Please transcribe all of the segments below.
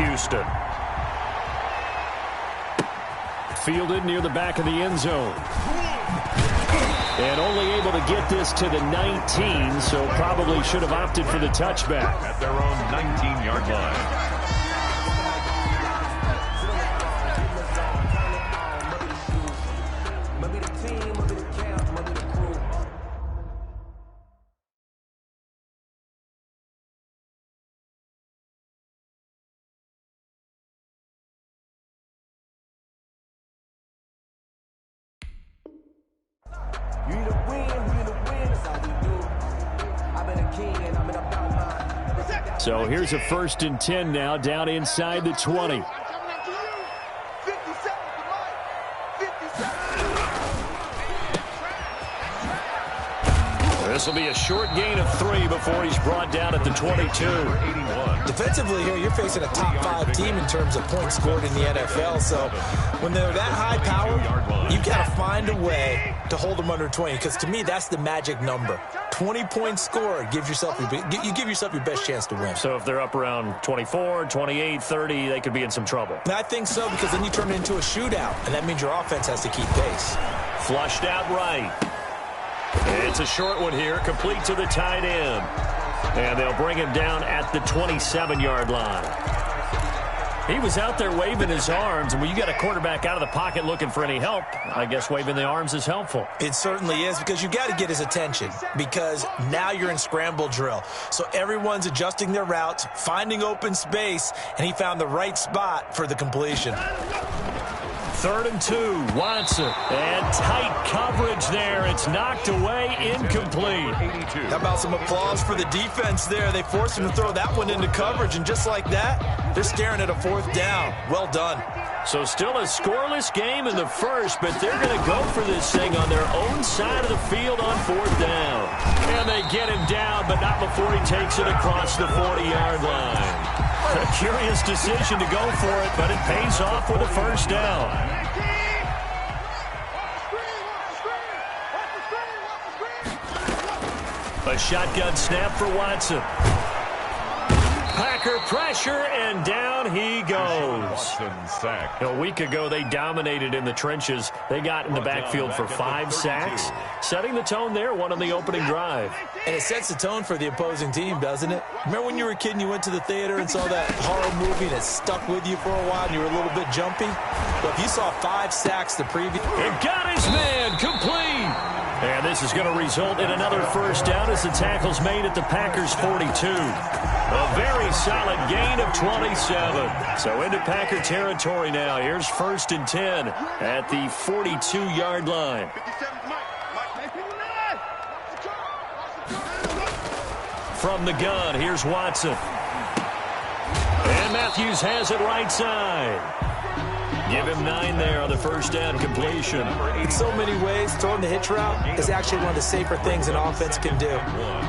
Houston. Fielded near the back of the end zone. And only able to get this to the 19, so probably should have opted for the touchback. At their own 19-yard line. So here's a 1st and 10 now, down inside the 20. This will be a short gain of 3 before he's brought down at the 22. Defensively here, you're facing a top 5 team in terms of points scored in the NFL. So when they're that high power, you've got to find a way to hold them under 20. Because to me, that's the magic number. 20 points scored, you give yourself your best chance to win. So if they're up around 24, 28, 30, they could be in some trouble. And I think so, because then you turn it into a shootout, and that means your offense has to keep pace. Flushed out right. It's a short one here, complete to the tight end. And they'll bring him down at the 27-yard line. He was out there waving his arms, and when you got a quarterback out of the pocket looking for any help, I guess waving the arms is helpful. It certainly is, because you got to get his attention, because now you're in scramble drill. So everyone's adjusting their routes, finding open space, and he found the right spot for the completion. 3rd and 2, Watson. And tight coverage there. It's knocked away, incomplete. How about some applause for the defense there? They forced him to throw that one into coverage, and just like that, they're staring at a 4th down. Well done. So still a scoreless game in the first, but they're going to go for this thing on their own side of the field on 4th down. And they get him down, but not before he takes it across the 40-yard line. A curious decision to go for it, but it pays off with a 1st down. A shotgun snap for Watson. Packer pressure, and down he goes. A week ago, they dominated in the trenches. They got in the backfield for 5 sacks, setting the tone there, one on the opening drive. And it sets the tone for the opposing team, doesn't it? Remember when you were a kid and you went to the theater and saw that horror movie and it stuck with you for a while and you were a little bit jumpy? Well, if you saw 5 sacks the previous... It got his man, complete! And this is going to result in another 1st down as the tackle's made at the Packers' 42. A very solid gain of 27. So into Packer territory now. Here's 1st and 10 at the 42-yard line. From the gun, here's Watson. And Matthews has it right side. Give him 9 there on the 1st down completion. In so many ways, throwing the hitch route is actually one of the safer things an offense can do.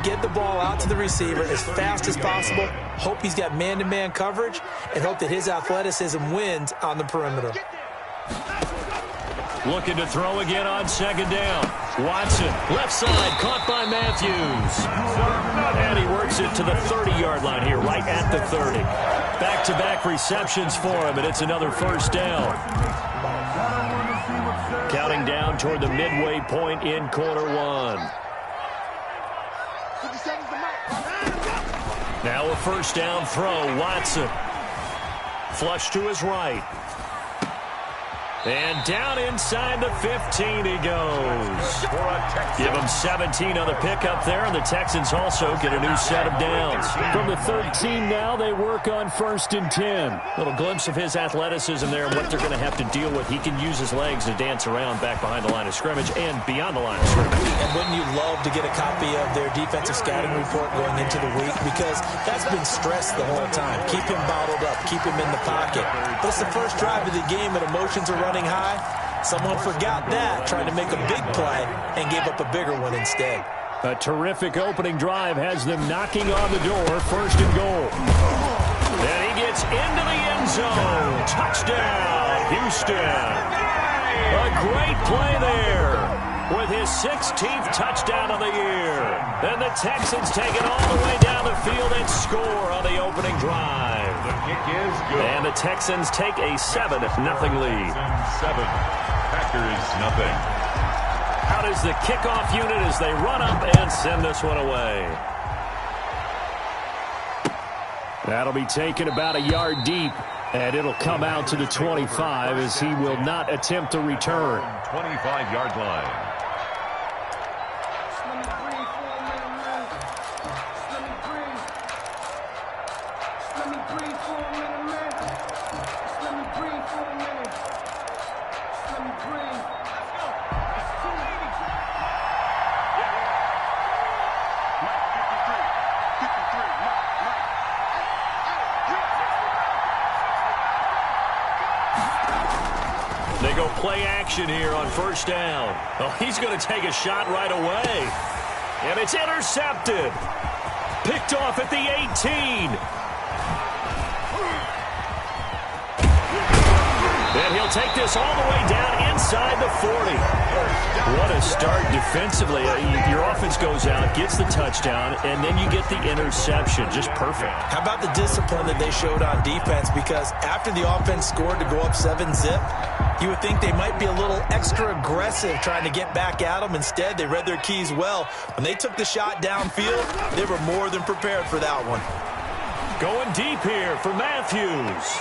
Get the ball out to the receiver as fast as possible, hope he's got man-to-man coverage, and hope that his athleticism wins on the perimeter. Looking to throw again on 2nd down. Watson, left side, caught by Matthews. And he works it to the 30-yard line here, right at the 30. Back-to-back receptions for him, and it's another 1st down. Counting down toward the midway point in quarter 1. Now a 1st down throw, Watson. Flush to his right. And down inside the 15 he goes. Give him 17 on the pickup there, and the Texans also get a new set of downs. From the 13 now, they work on 1st and 10. Little glimpse of his athleticism there and what they're going to have to deal with. He can use his legs to dance around back behind the line of scrimmage and beyond the line of scrimmage. And wouldn't you love to get a copy of their defensive scouting report going into the week? Because that's been stressed the whole time. Keep him bottled up. Keep him in the pocket. But it's the first drive of the game and emotions are running high. Someone forgot that, tried to make a big play, and gave up a bigger one instead. A terrific opening drive has them knocking on the door, 1st and goal. And he gets into the end zone. Touchdown, Houston. A great play there. with his 16th touchdown of the year. And the Texans take it all the way down the field and score on the opening drive. The kick is good. And the Texans take a 7-0 lead. 7. Packers nothing. Out is the kickoff unit as they run up and send this one away. That'll be taken about a yard deep, and it'll come out to the 25 as he will not attempt a return. 25-yard line. They go play action here on first down. Oh, he's going to take a shot right away. And it's intercepted. Picked off at the 18. And he'll take this all the way down inside the 40. What a start defensively. Your offense goes out, gets the touchdown, and then you get the interception. Just perfect. How about the discipline that they showed on defense? Because after the offense scored to go up 7-zip, you would think they might be a little extra aggressive trying to get back at them. Instead, they read their keys well. When they took the shot downfield, they were more than prepared for that one. Going deep here for Matthews.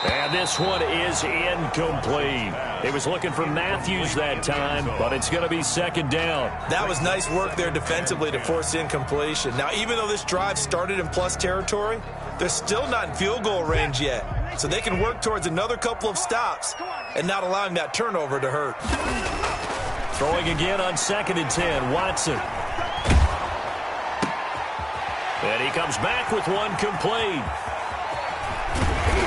And this one is incomplete. He was looking for Matthews that time, but it's going to be second down. That was nice work there defensively to force incompletion. Now, even though this drive started in plus territory, they're still not in field goal range yet. So they can work towards another couple of stops and not allowing that turnover to hurt. Throwing again on 2nd and 10, Watson. And he comes back with one complete.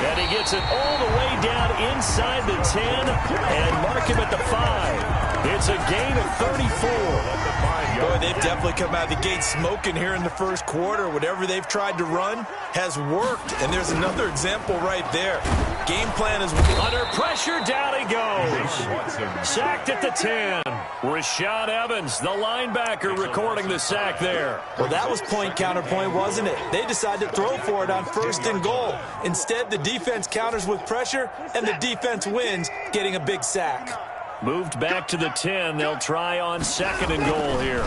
And he gets it all the way down inside the 10 and mark him at the 5. It's a gain of 34. Boy, they've definitely come out of the gate smoking here in the first quarter. Whatever they've tried to run has worked. And there's another example right there. Game plan is under pressure. Down he goes. Sacked at the 10. Rashad Evans, the linebacker, recording the sack there. Well, that was point counterpoint, wasn't it? They decided to throw for it on 1st and goal. Instead, the defense counters with pressure, and the defense wins, getting a big sack. Moved back to the 10. They'll try on 2nd and goal here.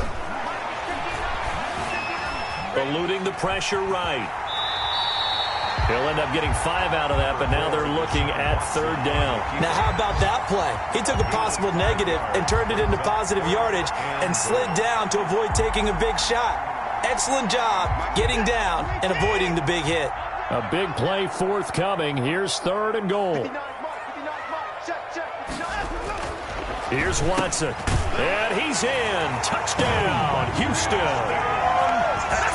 Eluding the pressure right. He'll end up getting 5 out of that, but now they're looking at 3rd down. Now, how about that play? He took a possible negative and turned it into positive yardage and slid down to avoid taking a big shot. Excellent job getting down and avoiding the big hit. A big play forthcoming. Here's 3rd and goal. Here's Watson. And he's in. Touchdown, Houston.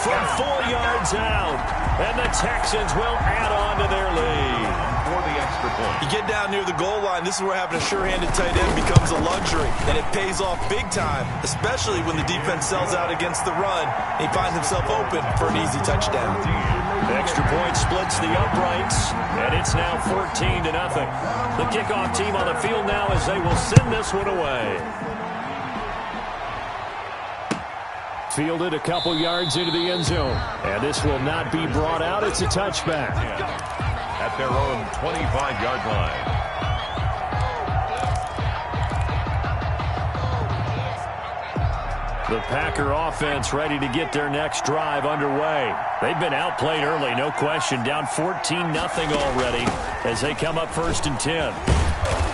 From 4 yards out. And the Texans will add on to their lead. For the extra point. You get down near the goal line, this is where having a sure-handed tight end becomes a luxury. And it pays off big time, especially when the defense sells out against the run. He finds himself open for an easy touchdown. The extra point splits the uprights, and it's now 14-0. The kickoff team on the field now as they will send this one away. Fielded a couple yards into the end zone, and this will not be brought out. It's a touchback. At their own 25-yard line. The Packer offense ready to get their next drive underway. They've been outplayed early, no question. Down 14-0 already as they come up 1st and 10.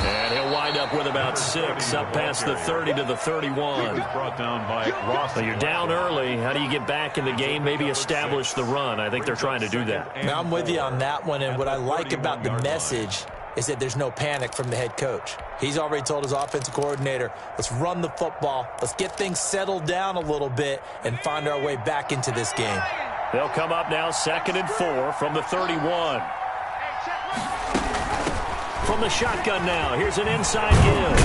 And he'll wind up with about 6 up past the 30 to the 31. Brought down by Ross. Well, you're down early. How do you get back in the game? Maybe establish the run. I think they're trying to do that. Now, I'm with you on that one, and what I like about the message is that there's no panic from the head coach. He's already told his offensive coordinator, let's run the football, let's get things settled down a little bit and find our way back into this game. They'll come up now 2nd and 4 from the 31. From the shotgun now, here's an inside give.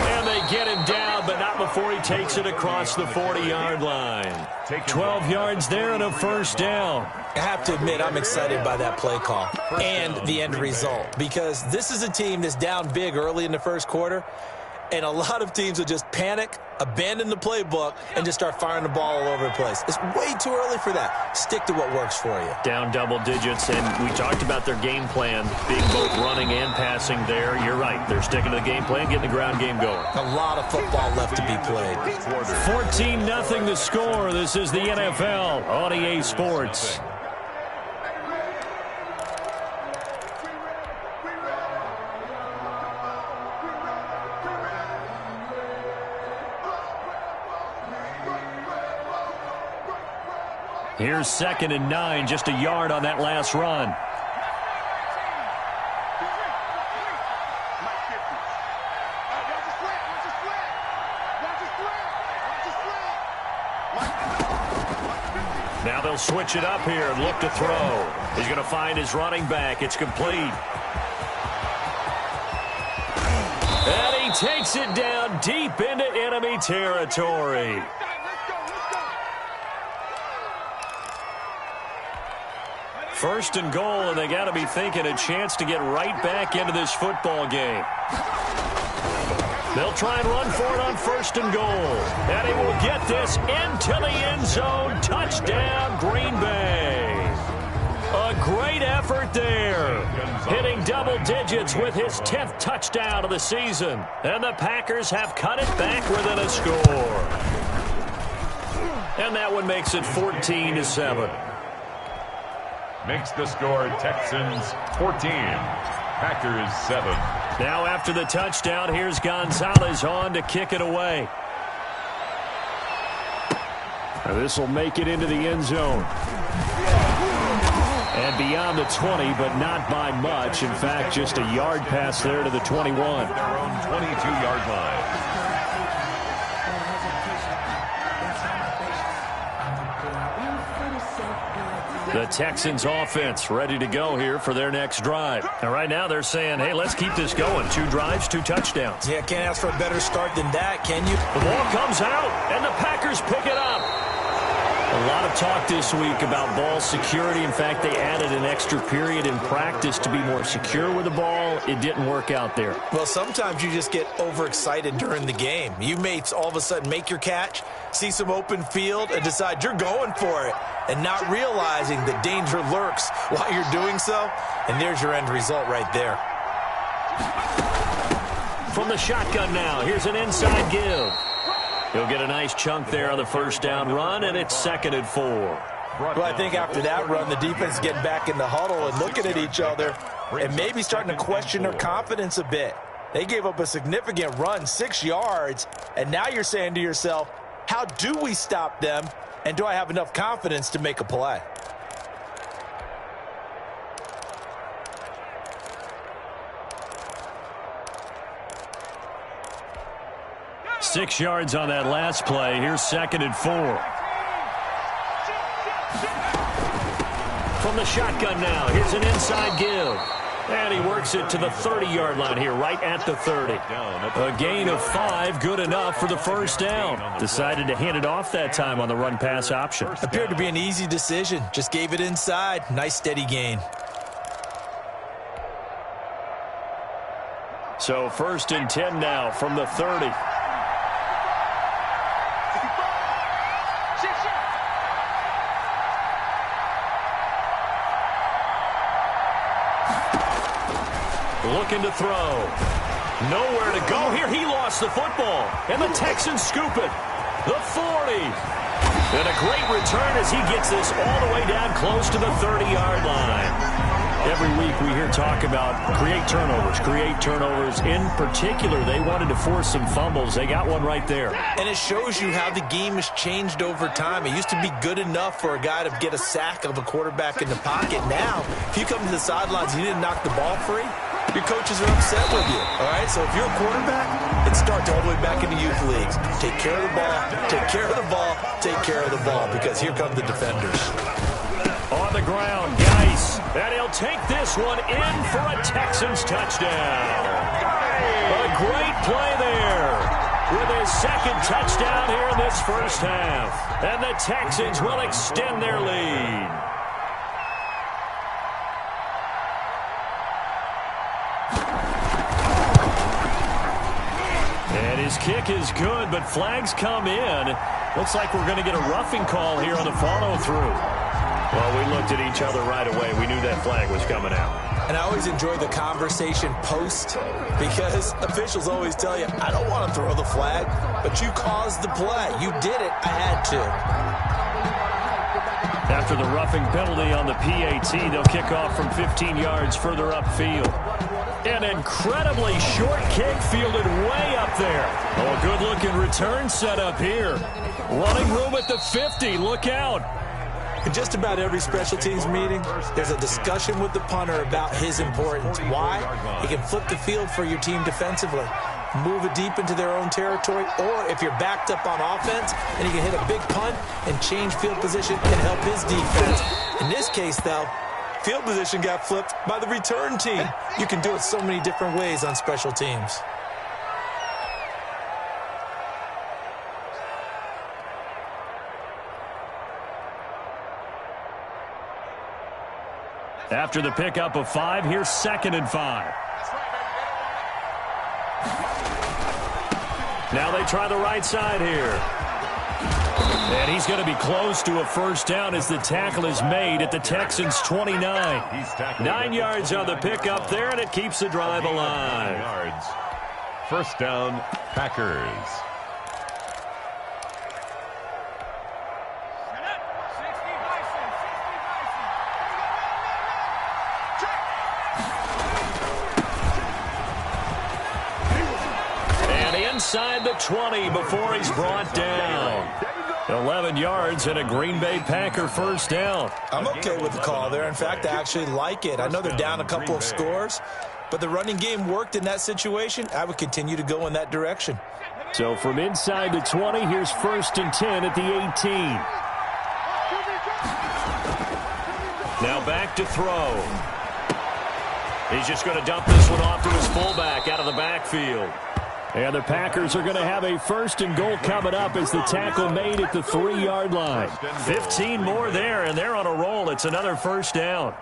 And they get him down, but not before he takes it across the 40-yard line. 12 yards there and a 1st down. I have to admit, I'm excited by that play call and the end result, because this is a team that's down big early in the first quarter, And a lot of teams will just panic, abandon the playbook, and just start firing the ball all over the place. It's way too early for that. Stick to what works for you. Down double digits, and we talked about their game plan being both running and passing there. You're right. They're sticking to the game plan, getting the ground game going. A lot of football left to be played. 14-0 the score. This is the NFL on EA Sports. Here's 2nd and 9, just a yard on that last run. Now they'll switch it up here and look to throw. He's going to find his running back. It's complete. And he takes it down deep into enemy territory. First and goal, and they got to be thinking a chance to get right back into this football game. They'll try and run for it on 1st and goal. And he will get this into the end zone. Touchdown, Green Bay. A great effort there. Hitting double digits with his 10th touchdown of the season. And the Packers have cut it back within a score. And that one makes it 14-7. Makes the score Texans 14, Packers 7. Now after the touchdown, here's Gonzalez on to kick it away. This will make it into the end zone. And beyond the 20, but not by much. In fact, just a yard pass there to the 21. Their own 22-yard line. The Texans offense ready to go here for their next drive. And right now they're saying, hey, let's keep this going. 2 drives, 2 touchdowns. Yeah, can't ask for a better start than that, can you? The ball comes out, and the Packers pick it up. A lot of talk this week about ball security. In fact, they added an extra period in practice to be more secure with the ball. It didn't work out there. Well, sometimes you just get overexcited during the game. You may all of a sudden make your catch, see some open field, and decide you're going for it, and not realizing that danger lurks while you're doing so. And there's your end result right there. From the shotgun now, here's an inside give. He'll get a nice chunk there on the first down run, and it's 2nd and 4. Well, I think after that run, the defense is getting back in the huddle and looking at each other and maybe starting to question their confidence a bit. They gave up a significant run, 6 yards, and now you're saying to yourself, how do we stop them, and do I have enough confidence to make a play? Six yards on that last play. Here's 2nd and 4. From the shotgun now, here's an inside give. And he works it to the 30-yard line here, right at the 30. A gain of 5, good enough for the first down. Decided to hand it off that time on the run-pass option. Appeared to be an easy decision. Just gave it inside. Nice, steady gain. So 1st and 10 now from the 30. Looking to throw. Nowhere to go here. He lost the football. And the Texans scoop it. The 40. And a great return as he gets this all the way down close to the 30-yard line. Every week we hear talk about create turnovers. In particular, they wanted to force some fumbles. They got one right there. And it shows you how the game has changed over time. It used to be good enough for a guy to get a sack of a quarterback in the pocket. Now, if you come to the sidelines and you didn't knock the ball free, your coaches are upset with you, all right? So if you're a quarterback, it starts all the way back in the youth leagues. Take care of the ball, take care of the ball, take care of the ball, because here come the defenders. On the ground, Geis, and he'll take this one in for a Texans touchdown. A great play there with his 2nd touchdown here in this first half. And the Texans will extend their lead. And his kick is good, but flags come in. Looks like we're going to get a roughing call here on the follow-through. Well, we looked at each other right away. We knew that flag was coming out. And I always enjoy the conversation post because officials always tell you, I don't want to throw the flag, but you caused the play. You did it. I had to. After the roughing penalty on the PAT, they'll kick off from 15 yards further upfield. An incredibly short kick fielded way up there. Oh, a good-looking return set up here. Running room at the 50. Look out. In just about every special teams meeting, there's a discussion with the punter about his importance. Why? He can flip the field for your team defensively, move it deep into their own territory, or if you're backed up on offense, then he can hit a big punt and change field position and help his defense. In this case, though, field position got flipped by the return team. You can do it so many different ways on special teams. After the pickup of 5, here's 2nd and 5. Now they try the right side here. And he's going to be close to a first down as the tackle is made at the Texans' 29. 9 yards on the pickup there, and it keeps the drive alive. First down, Packers. Inside the 20 before he's brought down. 11 yards and a Green Bay Packer first down. I'm okay with the call there. In fact, I actually like it. I know they're down a couple of scores, but the running game worked in that situation. I would continue to go in that direction. So from inside the 20, here's 1st and 10 at the 18. Now back to throw. He's just going to dump this one off to his fullback out of the backfield. And the Packers are going to have a 1st and goal coming up as the tackle made at the 3-yard line. 15 more there, and they're on a roll. It's another first down.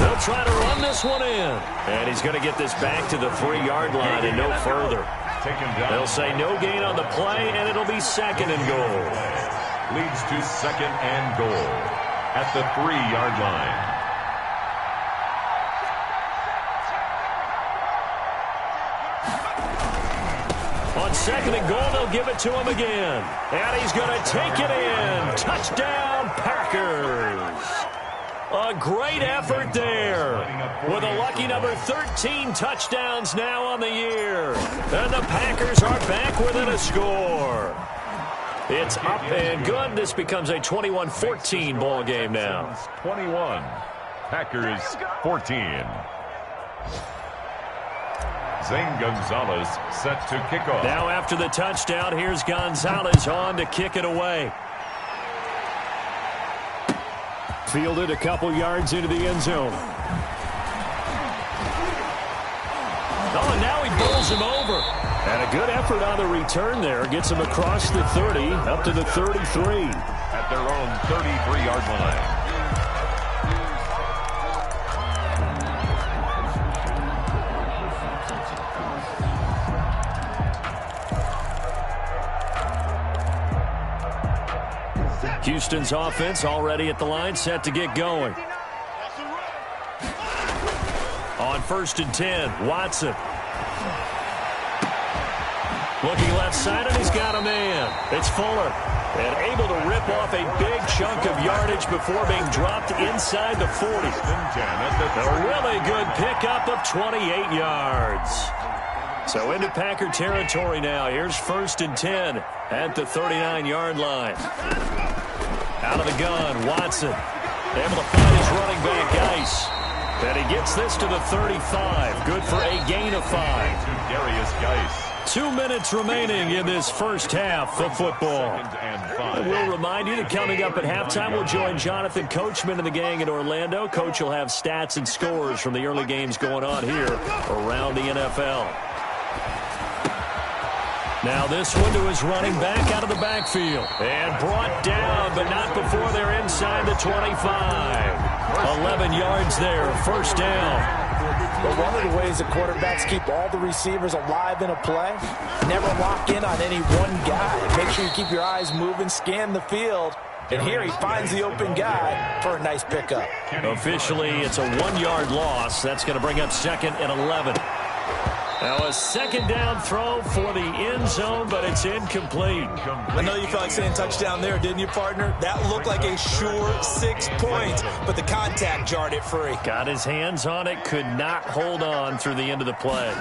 They'll try to run this one in. And he's going to get this back to the 3-yard line and no further. They'll say no gain on the play, and it'll be 2nd and goal. Leads to 2nd and goal at the 3-yard line. On 2nd and goal, they'll give it to him again. And he's going to take it in. Touchdown, Packers. A great effort there with a lucky number 13 touchdowns now on the year. And the Packers are back within a score. It's up and good. This becomes a 21-14 ball game now. 21, Packers 14. Zane Gonzalez set to kick off. Now after the touchdown, here's Gonzalez on to kick it away. Fielded a couple yards into the end zone. Oh, and now he bowls him over. And a good effort on the return there. Gets him across the 30, up to the 33. At their own 33-yard line. Houston's offense already at the line, set to get going. On 1st and 10, Watson. Looking left side, and he's got a man. It's Fuller. And able to rip off a big chunk of yardage before being dropped inside the 40. A really good pickup of 28 yards. So into Packer territory now. Here's 1st and 10 at the 39-yard line. Out of the gun, Watson. Able to find his running back, Geis. And he gets this to the 35. Good for a gain of 5. To Darius Geis. 2 minutes remaining in this first half of football. And we'll remind you that coming up at halftime, we'll join Jonathan Coachman and the gang in Orlando. Coach will have stats and scores from the early games going on here around the NFL. Now this one to his running back out of the backfield. And brought down, but not before they're inside the 25. 11 yards there, first down. But one of the ways the quarterbacks keep all the receivers alive in a play, never lock in on any one guy. Make sure you keep your eyes moving, scan the field. And here he finds the open guy for a nice pickup. Officially, it's a 1-yard loss. That's going to bring up 2nd and 11. Now a second down throw for the end zone, but it's incomplete. I know you felt like saying touchdown there, didn't you, partner? That looked like a sure 6 points, but the contact jarred it free. Got his hands on it, could not hold on through the end of the play.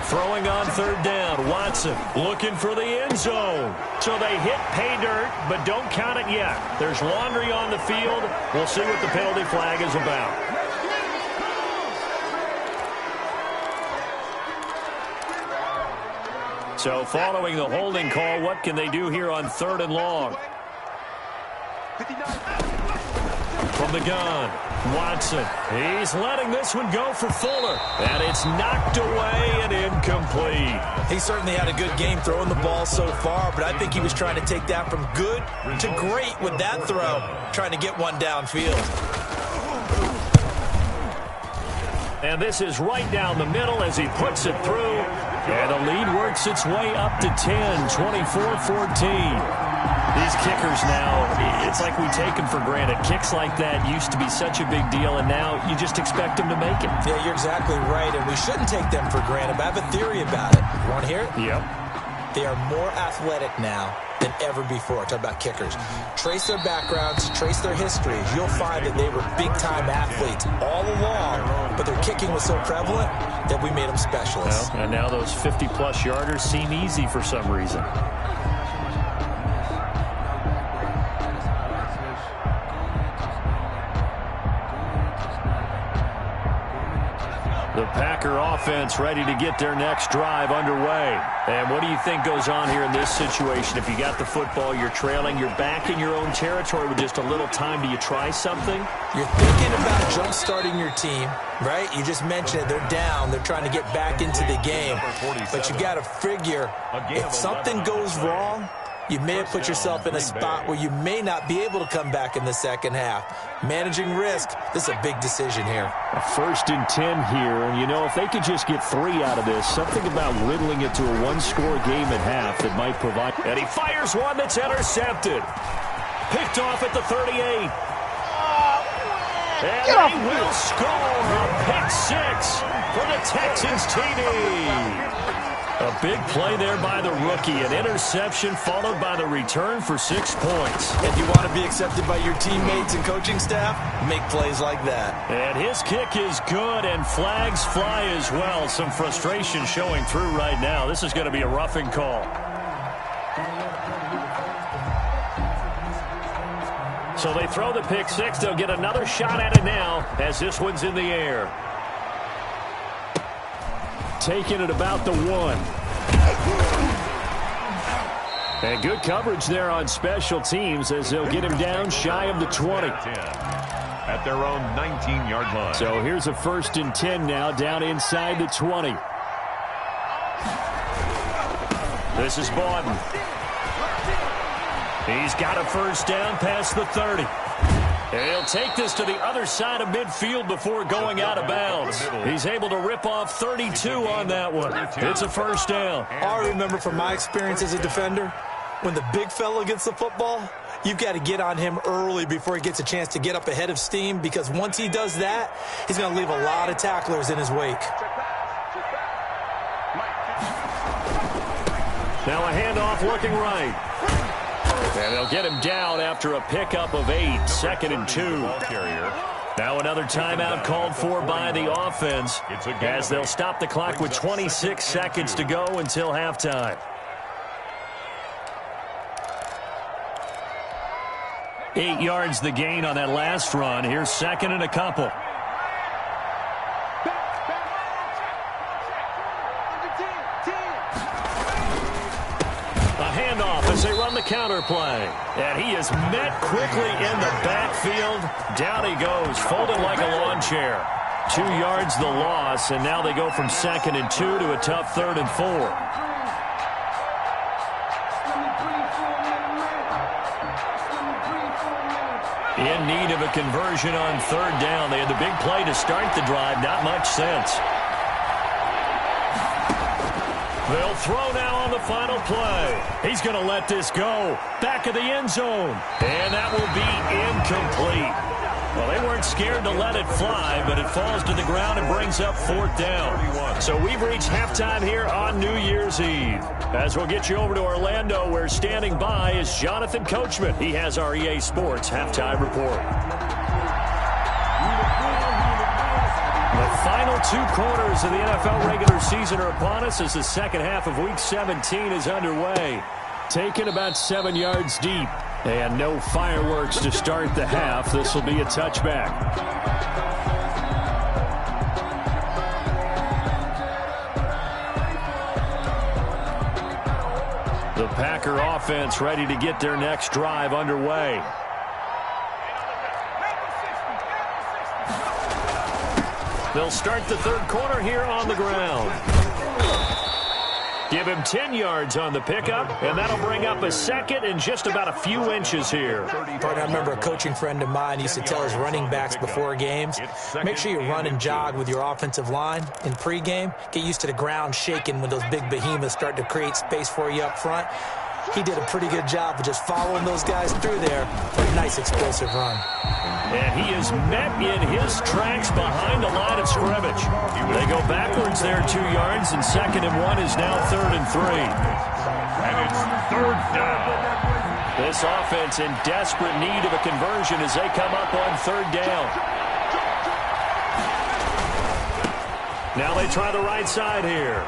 Throwing on 3rd down, Watson looking for the end zone. So they hit pay dirt, but don't count it yet. There's laundry on the field. We'll see what the penalty flag is about. So following the holding call, what can they do here on 3rd and long? From the gun, Watson. He's letting this one go for Fuller. And it's knocked away and incomplete. He certainly had a good game throwing the ball so far, but I think he was trying to take that from good to great with that throw, trying to get one downfield. And this is right down the middle as he puts it through. And the lead works its way up to 10, 24-14. These kickers now, it's like we take them for granted. Kicks like that used to be such a big deal, and now you just expect them to make it. Yeah, you're exactly right, and we shouldn't take them for granted, but I have a theory about it. You want to hear it? Yep. They are more athletic now than ever before. Talk about kickers. Trace their backgrounds, trace their histories. You'll find that they were big-time athletes all along, but their kicking was so prevalent that we made them specialists. Well, and now those 50-plus yarders seem easy for some reason. The Packer offense ready to get their next drive underway. And what do you think goes on here in this situation? If you got the football, you're trailing, you're back in your own territory with just a little time. Do you try something? You're thinking about jump-starting your team, right? You just mentioned it. They're down. They're trying to get back into the game. But you got to figure, if something goes wrong, you may have put yourself in a spot where you may not be able to come back in the second half. Managing risk, this is a big decision here. A 1st and 10 here, and you know, if they could just get 3 out of this, something about whittling it to a 1-score game at half that might provide. And he fires one that's intercepted. Picked off at the 38. And they will score a pick 6 for the Texans TD. A big play there by the rookie. An interception followed by the return for 6 points. If you want to be accepted by your teammates and coaching staff, make plays like that. And his kick is good, and flags fly as well. Some frustration showing through right now. This is going to be a roughing call. So they throw the pick 6. They'll get another shot at it now as this one's in the air. Taking it about the 1. And good coverage there on special teams as they'll get him down shy of the 20. At their own 19-yard line. So here's a 1st and 10 now down inside the 20. This is Bawden. He's got a 1st down past the 30. And he'll take this to the other side of midfield before going out of bounds. He's able to rip off 32 on that one. It's a 1st down. I remember from my experience as a defender, when the big fella gets the football, you've got to get on him early before he gets a chance to get up ahead of steam, because once he does that, he's going to leave a lot of tacklers in his wake. Now a handoff looking right. And they'll get him down after a pickup of 8, 2nd and 2. Now another timeout called for by the offense as they'll stop the clock with 26 seconds to go until halftime. 8 yards the gain on that last run. Here's 2nd and a couple. As they run the counter play. And he is met quickly in the backfield. Down he goes, folded like a lawn chair. 2 yards the loss, and now they go from 2nd and 2 to a tough 3rd and 4. In need of a conversion on third down. They had the big play to start the drive. Not much sense. They'll throw now on the final play. He's going to let this go. Back of the end zone. And that will be incomplete. Well, they weren't scared to let it fly, but it falls to the ground and brings up fourth down. So we've reached halftime here on New Year's Eve. As we'll get you over to Orlando, where standing by is Jonathan Coachman. He has our EA Sports halftime report. The final 2 quarters of the NFL regular season are upon us as the second half of Week 17 is underway. Taken about 7 yards deep. And no fireworks to start the half. This will be a touchback. The Packer offense ready to get their next drive underway. They'll start the third quarter here on the ground. Give him 10 yards on the pickup, and that'll bring up a second and just about a few inches here. I remember a coaching friend of mine used to tell his running backs before games, make sure you run and jog with your offensive line in pregame. Get used to the ground shaking when those big behemoths start to create space for you up front. He did a pretty good job of just following those guys through there for a nice explosive run. And he is met in his tracks behind the line of scrimmage. They go backwards there 2 yards, and 2nd and 1 is now 3rd and 3. And it's 3rd down. This offense in desperate need of a conversion as they come up on 3rd down. Now they try the right side here.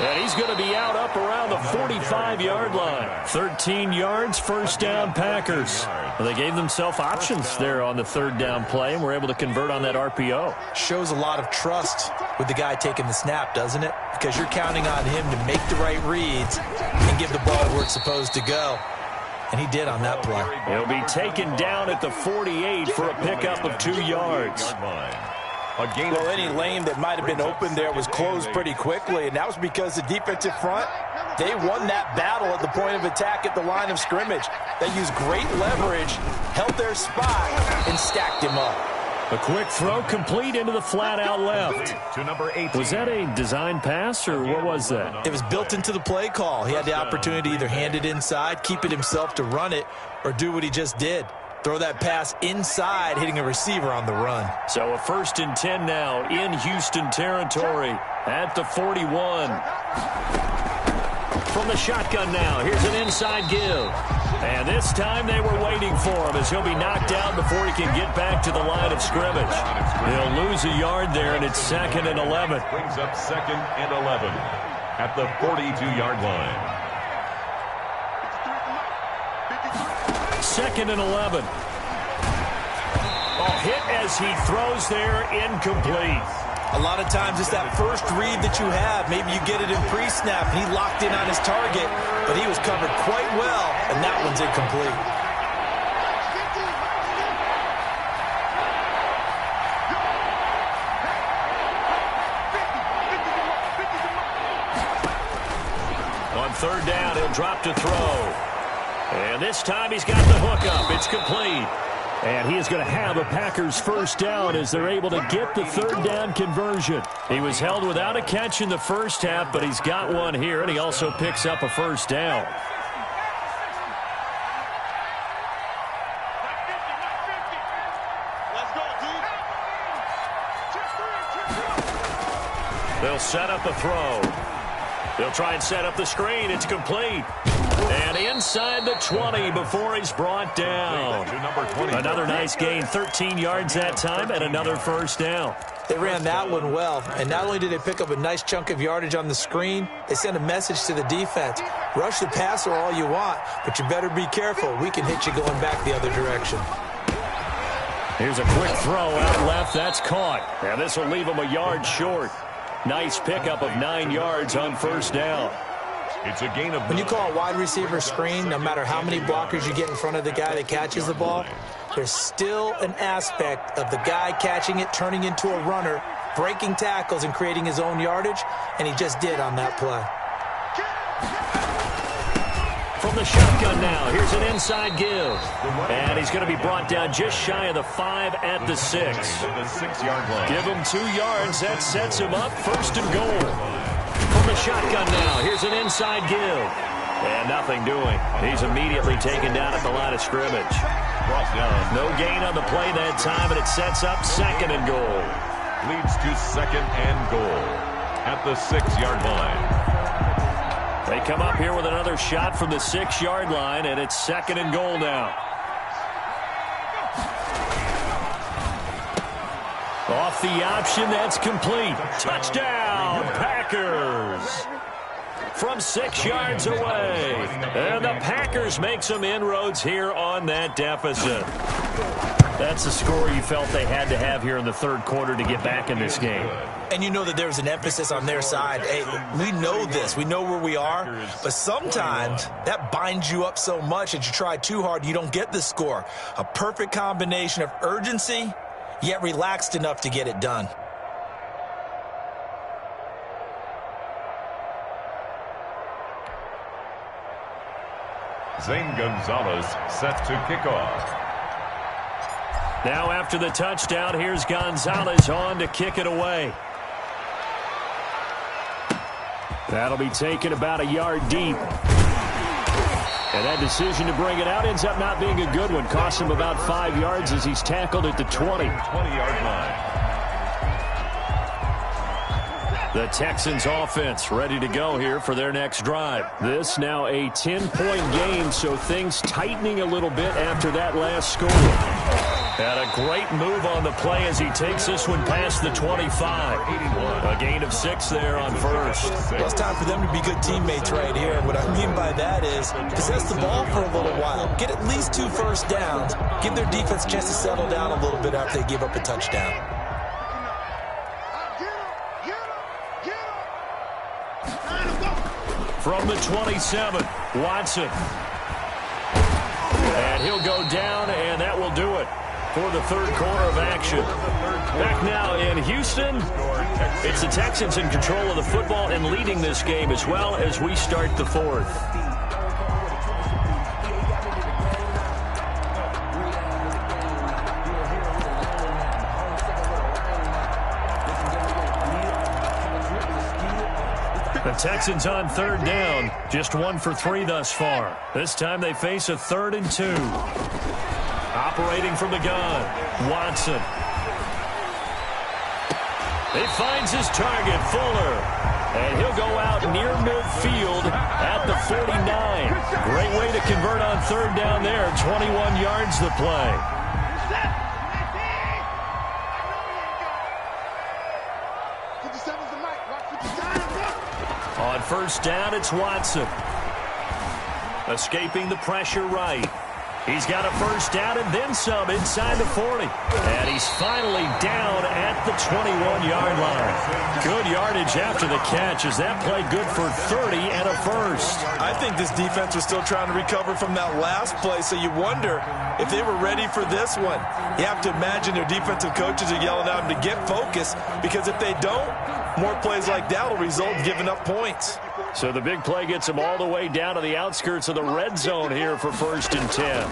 And he's going to be out up around the 45-yard line. 13 yards, first down Packers. Well, they gave themselves options there on the 3rd down play and were able to convert on that RPO. Shows a lot of trust with the guy taking the snap, doesn't it? Because you're counting on him to make the right reads and give the ball where it's supposed to go. And he did on that play. He'll be taken down at the 48 for a pickup of 2 yards. Well, any lane that might have been open there was closed pretty quickly, and that was because the defensive front, they won that battle at the point of attack at the line of scrimmage. They used great leverage, held their spot, and stacked him up. A quick throw complete into the flat out left. To number 18. Was that a design pass, or what was that? It was built into the play call. He had the opportunity to either hand it inside, keep it himself to run it, or do what he just did. Throw that pass inside, hitting a receiver on the run. So a 1st and 10 now in Houston territory at the 41. From the shotgun now, here's an inside give. And this time they were waiting for him as he'll be knocked down before he can get back to the line of scrimmage. He'll lose a yard there, and it's 2nd and 11. Brings up 2nd and 11 at the 42-yard line. 2nd and 11. Hit as he throws there, incomplete. A lot of times it's that first read that you have. Maybe you get it in pre-snap, and he locked in on his target, but he was covered quite well, and that one's incomplete. On 3rd down, he'll drop to throw. And this time he's got the hook up. It's complete. And he is going to have a Packers first down as they're able to get the 3rd down conversion. He was held without a catch in the first half, but he's got one here, and he also picks up a first down. They'll set up a throw. They'll try and set up the screen. It's complete. And inside the 20 before he's brought down. Another nice gain, 13 yards that time, and another first down. They ran that one well, and not only did they pick up a nice chunk of yardage on the screen, they sent a message to the defense. Rush the passer all you want, but you better be careful. We can hit you going back the other direction. Here's a quick throw out left. That's caught. And this will leave him a yard short. Nice pickup of 9 yards on first down. It's a gain of... When you call a wide receiver screen, no matter how many blockers you get in front of the guy that catches the ball, there's still an aspect of the guy catching it, turning into a runner, breaking tackles and creating his own yardage, and he just did on that play. From the shotgun now, here's an inside give. And he's going to be brought down just shy of the 5 at the 6. The 6-yard line. Give him 2 yards. That sets him up first and goal. From the shotgun now, here's an inside give. And nothing doing. He's immediately taken down at the line of scrimmage. Brought down. No gain on the play that time, and it sets up second and goal. Leads to second and goal at the 6-yard line. They come up here with another shot from the 6-yard line, and it's second and goal now. Off the option, that's complete. Touchdown, Packers! From 6 yards away. And the Packers make some inroads here on that deficit. That's the score you felt they had to have here in the third quarter to get back in this game. And you know that there's an emphasis on their side. Hey, we know this. We know where we are. But sometimes that binds you up so much that you try too hard, you don't get the score. A perfect combination of urgency, yet relaxed enough to get it done. Zane Gonzalez set to kick off. Now after the touchdown, here's Gonzalez on to kick it away. That'll be taken about a yard deep. And that decision to bring it out ends up not being a good one. Cost him about 5 yards as he's tackled at the 20. 20-yard line. The Texans offense ready to go here for their next drive. This now a 10-point game, so things tightening a little bit after that last score. And a great move on the play as he takes this one past the 25. A gain of 6 there on first. Well, it's time for them to be good teammates right here. And what I mean by that is possess the ball for a little while. Get at least 2 first downs. Give their defense a chance to settle down a little bit after they give up a touchdown. From the 27, Watson. And he'll go down, and that will do it for the third quarter of action. Back now in Houston, it's the Texans in control of the football and leading this game as well as we start the fourth. The Texans on third down, just 1 for 3 thus far. This time they face a 3rd and 2. Operating from the gun, Watson. He finds his target, Fuller. And he'll go out near midfield at the 49. Great way to convert on third down there. 21 yards the play. On first down, it's Watson. Escaping the pressure right. He's got a first down and then some inside the 40. And he's finally down at the 21-yard line. Good yardage after the catch as that play good for 30 and a first. I think this defense was still trying to recover from that last play, so you wonder if they were ready for this one. You have to imagine their defensive coaches are yelling at them to get focused, because if they don't, more plays like that will result in giving up points. So the big play gets him all the way down to the outskirts of the red zone here for 1st and 10.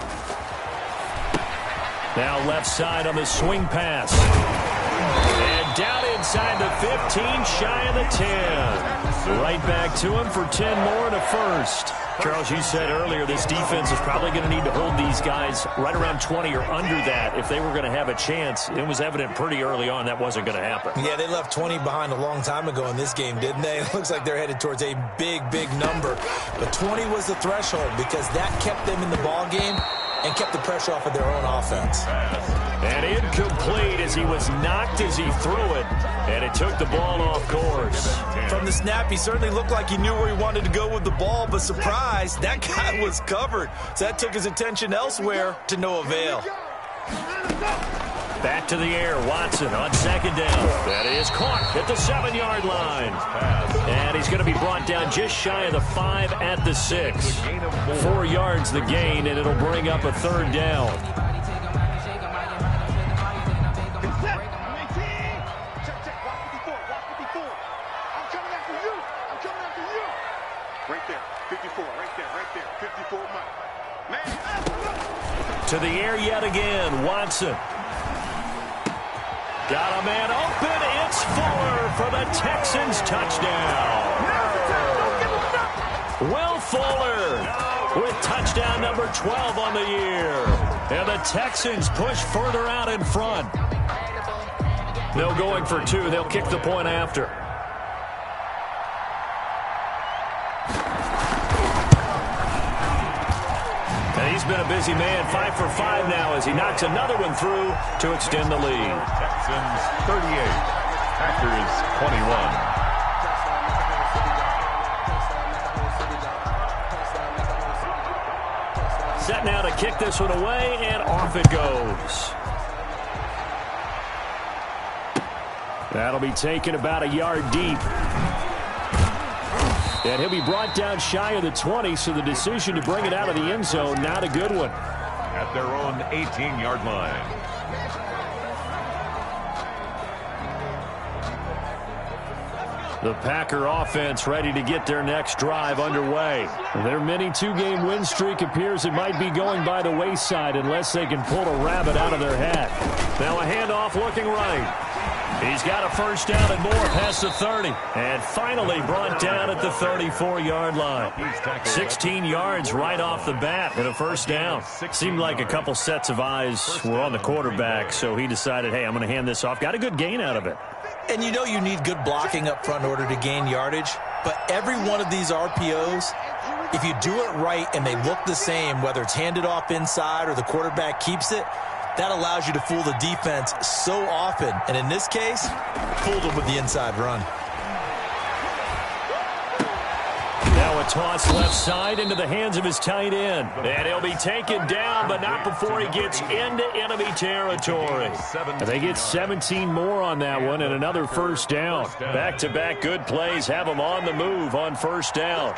Now left side on the swing pass. And down inside the 15, shy of the 10. Right back to him for 10 more and a first. Charles, you said earlier this defense is probably going to need to hold these guys right around 20 or under that if they were going to have a chance. It was evident pretty early on that wasn't going to happen. Yeah, they left 20 behind a long time ago in this game, didn't they? It looks like they're headed towards a big, big number. But 20 was the threshold because that kept them in the ball game and kept the pressure off of their own offense. And incomplete as he was knocked as he threw it, and it took the ball off course. From the snap, he certainly looked like he knew where he wanted to go with the ball, but surprise, that guy was covered. So that took his attention elsewhere to no avail. Back to the air, Watson on second down. That is caught at the 7-yard line. And he's going to be brought down just shy of the 5 at the 6. 4 yards the gain, and it'll bring up a third down. Right there. 54, right there, 54 man. To the air yet again, Watson. Got a man open. It's Fuller for the Texans touchdown. Will Fuller with touchdown number 12 on the year. And the Texans push further out in front. They'll going for two. They'll kick the point after. And he's been a busy man, 5 for 5 now as he knocks another one through to extend the lead. Texans 38, Packers 21. Set now to kick this one away, and off it goes. That'll be taken about a yard deep. And he'll be brought down shy of the 20, so the decision to bring it out of the end zone, not a good one. At their own 18-yard line. The Packer offense ready to get their next drive underway. Their mini two-game win streak appears it might be going by the wayside unless they can pull a rabbit out of their hat. Now a handoff looking right. He's got a first down and more past the 30. And finally brought down at the 34-yard line. 16 yards right off the bat and a first down. Seemed like a couple sets of eyes were on the quarterback, so he decided, hey, I'm going to hand this off. Got a good gain out of it. And you know you need good blocking up front in order to gain yardage. But every one of these RPOs, if you do it right and they look the same, whether it's handed off inside or the quarterback keeps it, that allows you to fool the defense so often. And in this case, fooled them with the inside run. Now a toss left side into the hands of his tight end. And he'll be taken down, but not before he gets into enemy territory. And they get 17 more on that one and another first down. Back-to-back good plays have them on the move on first down.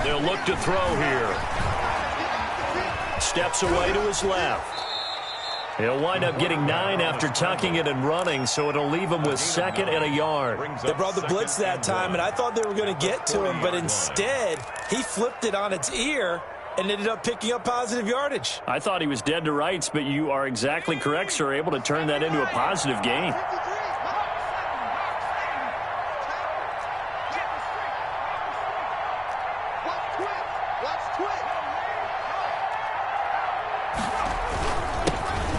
They'll look to throw here. Steps away to his left. He'll wind up getting 9 after tucking it and running, so it'll leave him with second and a yard. They brought the blitz that time, and I thought they were going to get to him, but instead he flipped it on its ear and ended up picking up positive yardage. I thought he was dead to rights, but you are exactly correct, sir, able to turn that into a positive gain.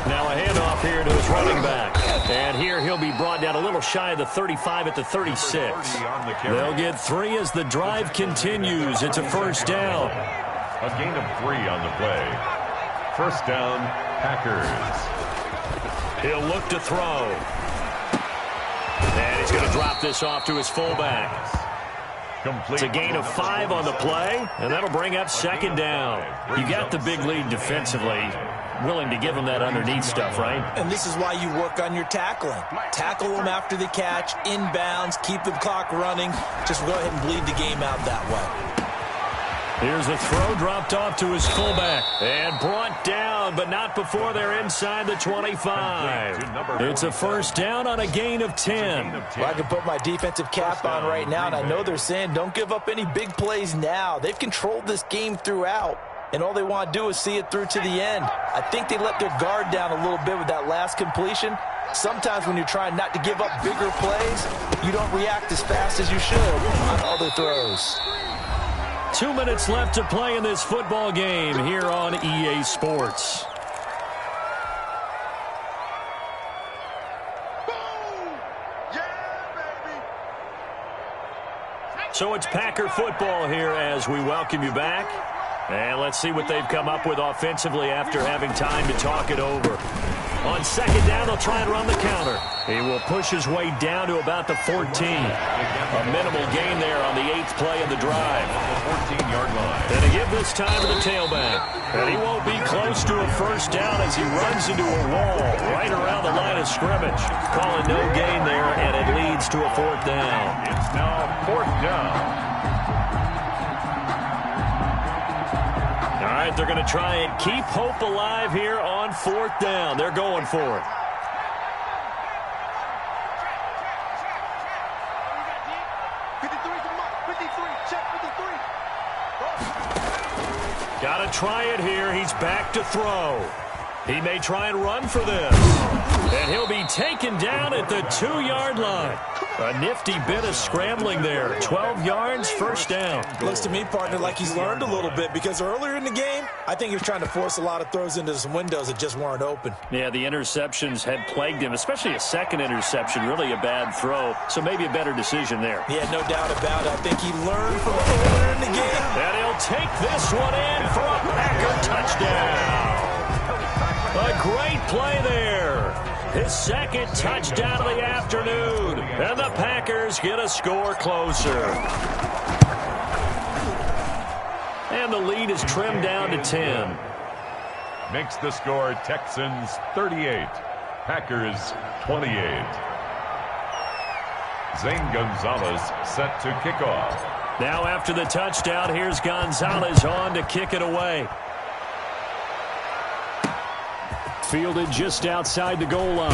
Now a handoff here to his running back. And here he'll be brought down a little shy of the 35 at the 36. They'll get 3 as the drive continues. It's a first down. A gain of 3 on the play. First down, Packers. He'll look to throw. And he's going to drop this off to his fullback. It's a gain of 5 on the play, and that'll bring up second down. You got the big lead defensively. Willing to give them that underneath stuff, right? And this is why you work on your tackling. Tackle them after the catch, inbounds, keep the clock running. Just go ahead and bleed the game out that way. Here's a throw dropped off to his fullback. And brought down, but not before they're inside the 25. It's a first down on a gain of 10. Well, I can put my defensive cap on right now, and I know they're saying don't give up any big plays now. They've controlled this game throughout. And all they want to do is see it through to the end. I think they let their guard down a little bit with that last completion. Sometimes when you're trying not to give up bigger plays, you don't react as fast as you should on other throws. 2 minutes left to play in this football game here on EA Sports. So it's Packer football here as we welcome you back. And let's see what they've come up with offensively after having time to talk it over. On second down, they'll try and run the counter. He will push his way down to about the 14. A minimal gain there on the 8th play of the drive. 14-yard line. And to give this time to the tailback. And he won't be close to a first down as he runs into a wall right around the line of scrimmage. Calling no gain there, and it leads to a 4th down. It's now 4th down. All right, they're going to try and keep hope alive here on 4th down. They're going for it. Got to try it here. He's back to throw. He may try and run for this. And he'll be taken down at the 2-yard line. A nifty bit of scrambling there. 12 yards, first down. Looks to me, partner, like he's learned a little bit because earlier in the game, I think he was trying to force a lot of throws into some windows that just weren't open. Yeah, the interceptions had plagued him, especially a second interception, really a bad throw. So maybe a better decision there. Yeah, no doubt about it. I think he learned from earlier in the game. And he'll take this one in for a Packer touchdown. A great play there. His second touchdown of the afternoon. And the Packers get a score closer. And the lead is trimmed down to 10. Makes the score Texans 38, Packers 28. Zane Gonzalez set to kick off. Now after the touchdown, here's Gonzalez on to kick it away. Fielded just outside the goal line.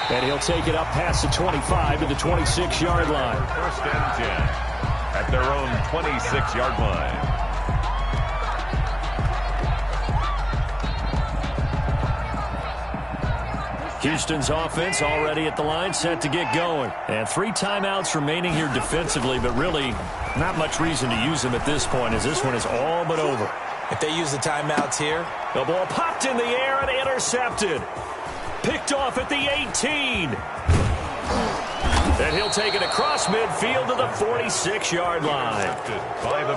And he'll take it up past the 25 to the 26-yard line. First and 10 at their own 26-yard line. Houston's offense already at the line, set to get going. And 3 timeouts remaining here defensively, but really not much reason to use them at this point, as this one is all but over. If they use the timeouts here. The ball popped in the air and intercepted. Picked off at the 18. And he'll take it across midfield to the 46-yard line.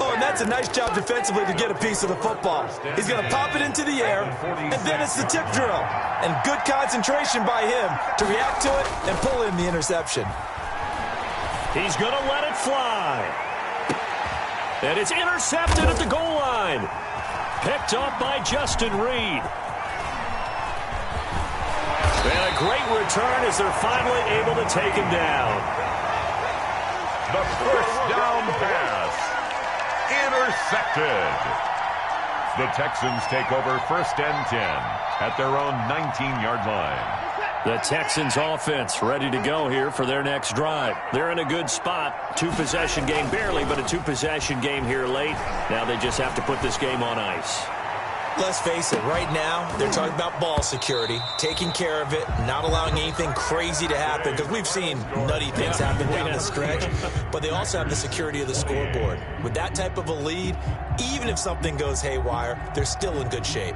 Oh, and that's a nice job defensively to get a piece of the football. He's going to pop it into the air, and then it's the tip drill. And good concentration by him to react to it and pull in the interception. He's going to let it fly. And it's intercepted at the goal line. Picked up by Justin Reed. And a great return as they're finally able to take him down. The first down pass. Intercepted. The Texans take over first and 10 at their own 19-yard line. The Texans offense ready to go here for their next drive. They're in a good spot. 2-possession game barely, but a 2-possession game here late. Now they just have to put this game on ice. Let's face it, right now, they're talking about ball security, taking care of it, not allowing anything crazy to happen, because we've seen nutty things happen down the stretch, but they also have the security of the scoreboard. With that type of a lead, even if something goes haywire, they're still in good shape.